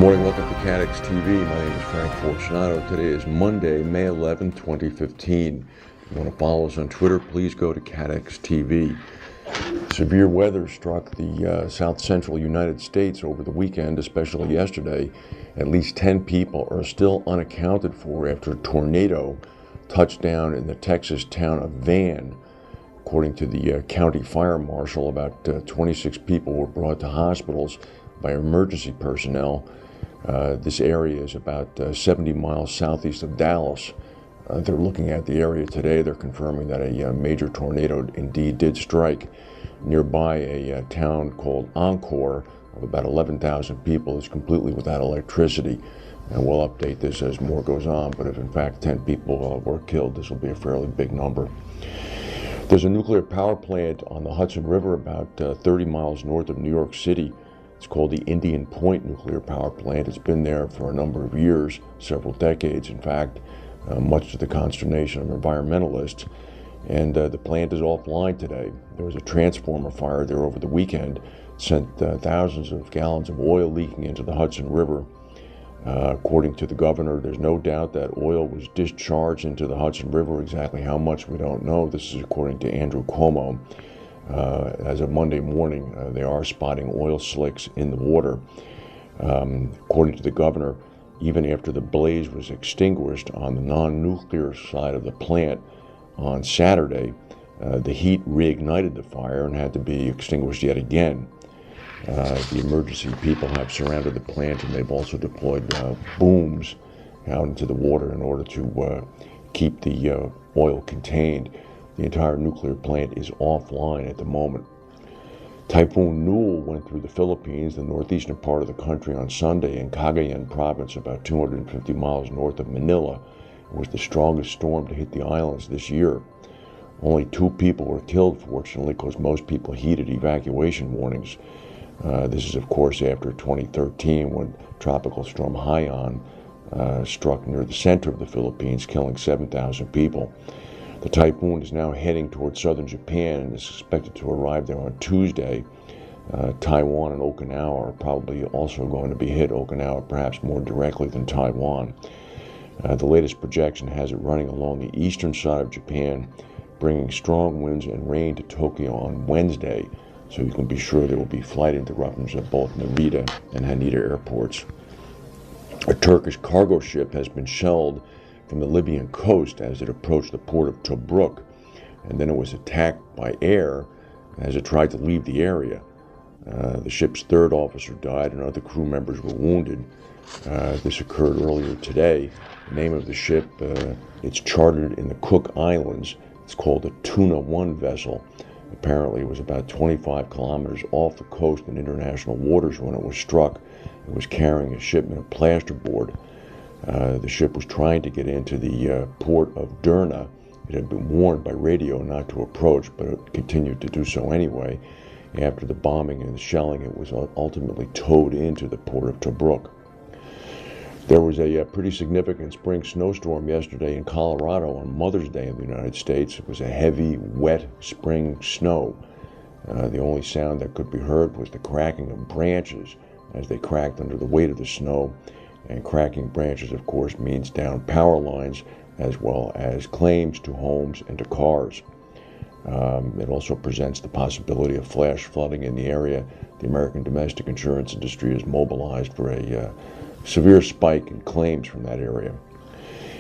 Morning, welcome to Catex TV. My name is Frank Fortunato. Today is Monday, May 11, 2015. If you want to follow us on Twitter, please go to Catex TV. Severe weather struck the south central United States over the weekend, especially yesterday. At least 10 people are still unaccounted for after a tornado touched down in the Texas town of Van. According to the county fire marshal, about 26 people were brought to hospitals by emergency personnel. This area is about 70 miles southeast of Dallas. They're looking at the area today. They're confirming that a major tornado indeed did strike. Nearby, a town called Encore of about 11,000 people is completely without electricity. And we'll update this as more goes on, but if in fact 10 people were killed, this will be a fairly big number. There's a nuclear power plant on the Hudson River about 30 miles north of New York City. It's called the Indian Point Nuclear Power Plant. It's been there for a number of years, several decades in fact, much to the consternation of environmentalists. And the plant is offline today. There was a transformer fire there over the weekend, sent thousands of gallons of oil leaking into the Hudson River. According to the governor, there's no doubt that oil was discharged into the Hudson River. Exactly how much, we don't know. This is according to Andrew Cuomo. As of Monday morning, they are spotting oil slicks in the water. According to the governor, even after the blaze was extinguished on the non-nuclear side of the plant on Saturday, the heat reignited the fire and had to be extinguished yet again. The emergency people have surrounded the plant, and they've also deployed booms out into the water in order to keep the oil contained. The entire nuclear plant is offline at the moment. Typhoon Noul went through the Philippines, the northeastern part of the country, on Sunday in Cagayan province, about 250 miles north of Manila. It was the strongest storm to hit the islands this year. Only 2 people were killed, fortunately, because most people heeded evacuation warnings. This is, of course, after 2013 when Tropical Storm Haiyan struck near the center of the Philippines, killing 7,000 people. The typhoon is now heading towards southern Japan and is expected to arrive there on Tuesday. Taiwan and Okinawa are probably also going to be hit, Okinawa perhaps more directly than Taiwan. The latest projection has it running along the eastern side of Japan, bringing strong winds and rain to Tokyo on Wednesday, so you can be sure there will be flight interruptions at both Narita and Haneda airports. A Turkish cargo ship has been shelled from the Libyan coast as it approached the port of Tobruk, and then it was attacked by air as it tried to leave the area. The ship's 3rd officer died and other crew members were wounded. This occurred earlier today. The name of the ship, it's chartered in the Cook Islands. It's called a Tuna 1 vessel. Apparently it was about 25 kilometers off the coast in international waters when it was struck. It was carrying a shipment of plasterboard. The ship was trying to get into the port of Derna. It had been warned by radio not to approach, but it continued to do so anyway. After the bombing and the shelling, it was ultimately towed into the port of Tobruk. There was a pretty significant spring snowstorm yesterday in Colorado on Mother's Day in the United States. It was a heavy, wet spring snow. The only sound that could be heard was the cracking of branches as they cracked under the weight of the snow. And cracking branches, of course, means down power lines as well as claims to homes and to cars. It also presents the possibility of flash flooding in the area. The American domestic insurance industry is mobilized for a severe spike in claims from that area.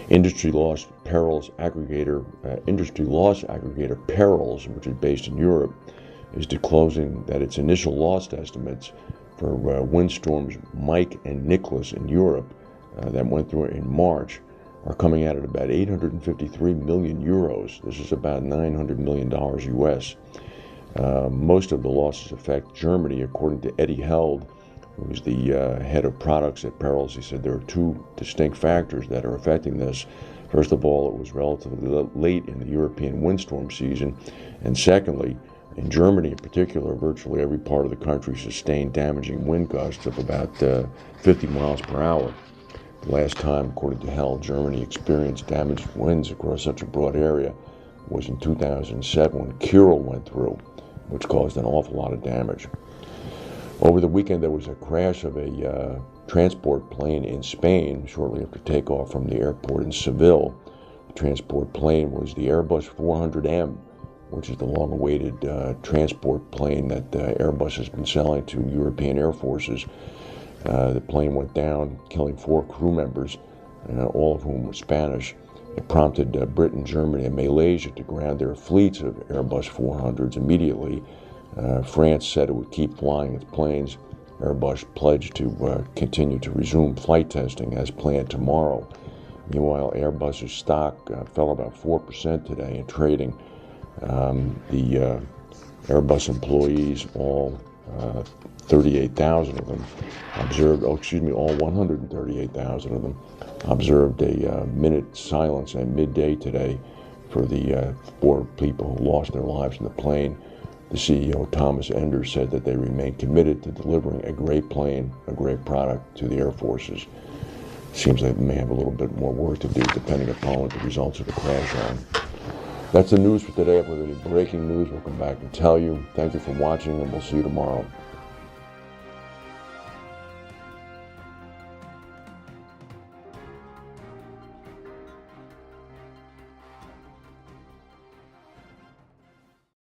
Industry loss aggregator Perils, which is based in Europe, is disclosing that its initial loss estimates for windstorms Mike and Nicholas in Europe that went through in March are coming out at about 853 million euros. This is about $900 million US. Most of the losses affect Germany, according to Eddie Held, who is the head of products at Perils. He said there are 2 distinct factors that are affecting this. First of all, it was relatively late in the European windstorm season, and secondly, in Germany in particular, virtually every part of the country sustained damaging wind gusts of about 50 miles per hour. The last time, according to Held, Germany experienced damaged winds across such a broad area was in 2007 when Kirill went through, which caused an awful lot of damage. Over the weekend, there was a crash of a transport plane in Spain shortly after takeoff from the airport in Seville. The transport plane was the Airbus 400M, which is the long-awaited transport plane that Airbus has been selling to European air forces. The plane went down, killing 4 crew members, all of whom were Spanish. It prompted Britain, Germany, and Malaysia to ground their fleets of Airbus 400s immediately. France said it would keep flying its planes. Airbus pledged to continue to resume flight testing as planned tomorrow. Meanwhile, Airbus's stock fell about 4% today in trading. The Airbus employees, all 38,000 of them, all 138,000 of them, observed a minute silence at midday today for the 4 people who lost their lives in the plane. The CEO, Thomas Ender, said that they remain committed to delivering a great plane, a great product to the Air Forces. Seems like they may have a little bit more work to do depending upon what the results of the crash are. That's the news for today. If there's any breaking news, we'll come back and tell you. Thank you for watching, and we'll see you tomorrow.